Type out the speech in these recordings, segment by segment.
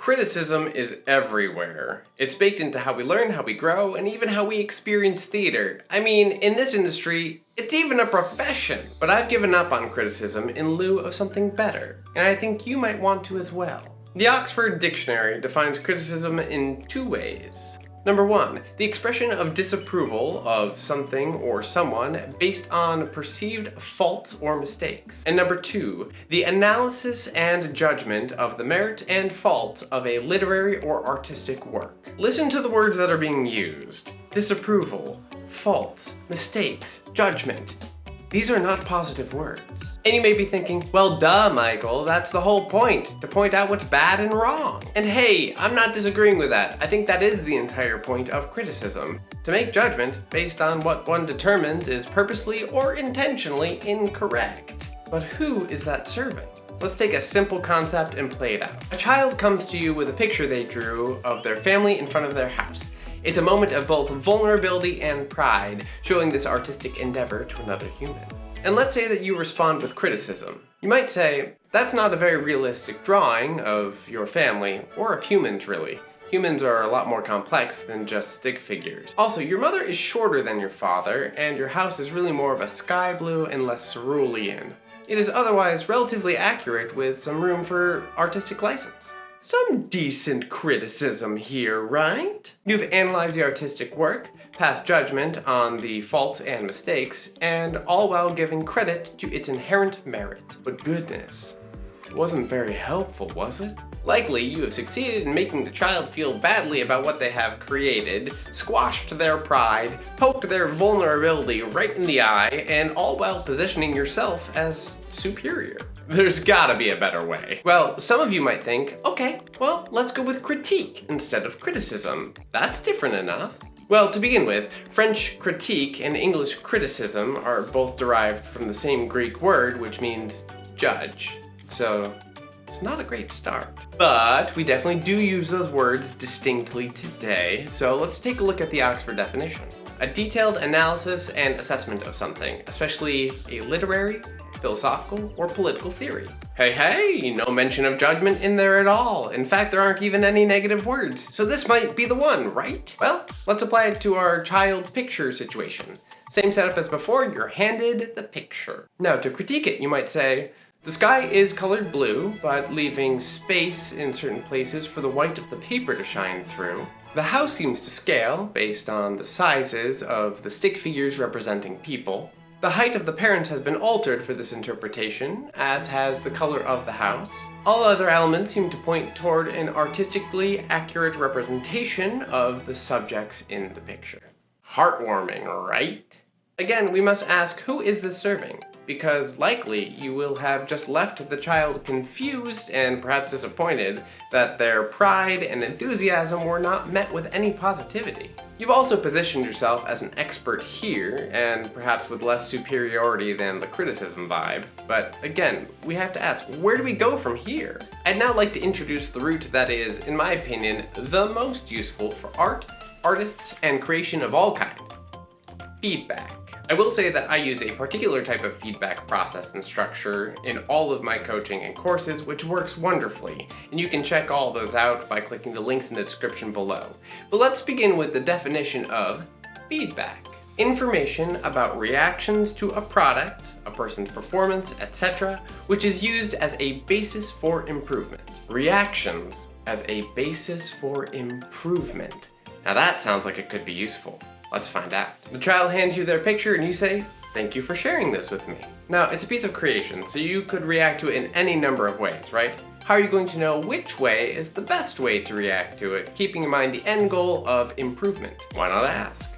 Criticism is everywhere. It's baked into how we learn, how we grow, and even how we experience theater. I mean, in this industry, it's even a profession. But I've given up on criticism in lieu of something better, and I think you might want to as well. The Oxford Dictionary defines criticism in two ways. Number one, the expression of disapproval of something or someone based on perceived faults or mistakes. And number two, the analysis and judgment of the merit and faults of a literary or artistic work. Listen to the words that are being used. Disapproval, faults, mistakes, judgment. These are not positive words. And you may be thinking, well duh, Michael, that's the whole point, to point out what's bad and wrong. And hey, I'm not disagreeing with that. I think that is the entire point of criticism. To make judgment based on what one determines is purposely or intentionally incorrect. But who is that serving? Let's take a simple concept and play it out. A child comes to you with a picture they drew of their family in front of their house. It's a moment of both vulnerability and pride, showing this artistic endeavor to another human. And let's say that you respond with criticism. You might say, that's not a very realistic drawing of your family, or of humans really. Humans are a lot more complex than just stick figures. Also, your mother is shorter than your father, and your house is really more of a sky blue and less cerulean. It is otherwise relatively accurate with some room for artistic license. Some decent criticism here, right? You've analyzed the artistic work, passed judgment on the faults and mistakes, and all while giving credit to its inherent merit. But goodness, it wasn't very helpful, was it? Likely, you have succeeded in making the child feel badly about what they have created, squashed their pride, poked their vulnerability right in the eye, and all while positioning yourself as superior. There's gotta be a better way. Well, some of you might think, okay, well, let's go with critique instead of criticism. That's different enough. Well, to begin with, French critique and English criticism are both derived from the same Greek word, which means judge. So, it's not a great start. But we definitely do use those words distinctly today, so let's take a look at the Oxford definition. A detailed analysis and assessment of something, especially a literary, philosophical, or political theory. Hey, no mention of judgment in there at all. In fact, there aren't even any negative words, so this might be the one, right? Well, let's apply it to our child picture situation. Same setup as before, you're handed the picture. Now, to critique it, you might say, the sky is colored blue, but leaving space in certain places for the white of the paper to shine through. The house seems to scale based on the sizes of the stick figures representing people. The height of the parents has been altered for this interpretation, as has the color of the house. All other elements seem to point toward an artistically accurate representation of the subjects in the picture. Heartwarming, right? Again, we must ask, who is this serving? Because likely you will have just left the child confused and perhaps disappointed that their pride and enthusiasm were not met with any positivity. You've also positioned yourself as an expert here, and perhaps with less superiority than the criticism vibe. But again, we have to ask, where do we go from here? I'd now like to introduce the route that is, in my opinion, the most useful for art, artists, and creation of all kinds. Feedback. I will say that I use a particular type of feedback process and structure in all of my coaching and courses, which works wonderfully, and you can check all those out by clicking the links in the description below. But let's begin with the definition of feedback. Information about reactions to a product, a person's performance, etc., which is used as a basis for improvement. Reactions as a basis for improvement. Now that sounds like it could be useful. Let's find out. The child hands you their picture and you say, thank you for sharing this with me. Now, it's a piece of creation, so you could react to it in any number of ways, right? How are you going to know which way is the best way to react to it, keeping in mind the end goal of improvement? Why not ask,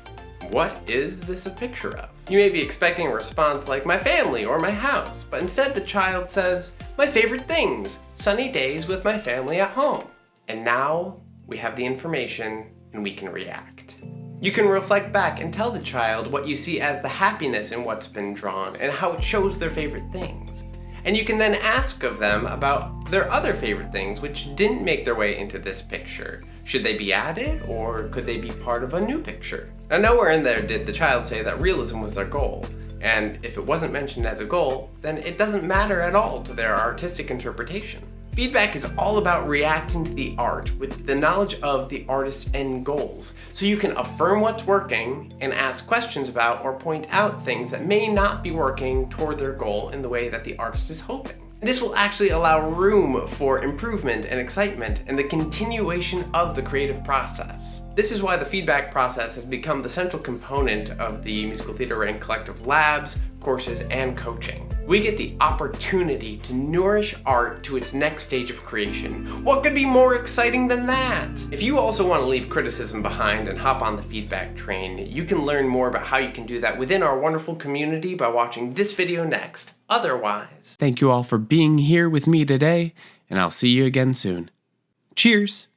what is this a picture of? You may be expecting a response like my family or my house, but instead the child says, my favorite things, sunny days with my family at home. And now we have the information and we can react. You can reflect back and tell the child what you see as the happiness in what's been drawn and how it shows their favorite things. And you can then ask of them about their other favorite things which didn't make their way into this picture. Should they be added, or could they be part of a new picture? Now, nowhere in there did the child say that realism was their goal. And if it wasn't mentioned as a goal, then it doesn't matter at all to their artistic interpretation. Feedback is all about reacting to the art with the knowledge of the artist's end goals, so you can affirm what's working and ask questions about or point out things that may not be working toward their goal in the way that the artist is hoping. This will actually allow room for improvement and excitement and the continuation of the creative process. This is why the feedback process has become the central component of the Musical Theater Writing Collective labs, courses, and coaching. We get the opportunity to nourish art to its next stage of creation. What could be more exciting than that? If you also want to leave criticism behind and hop on the feedback train, you can learn more about how you can do that within our wonderful community by watching this video next. Otherwise, thank you all for being here with me today, and I'll see you again soon. Cheers!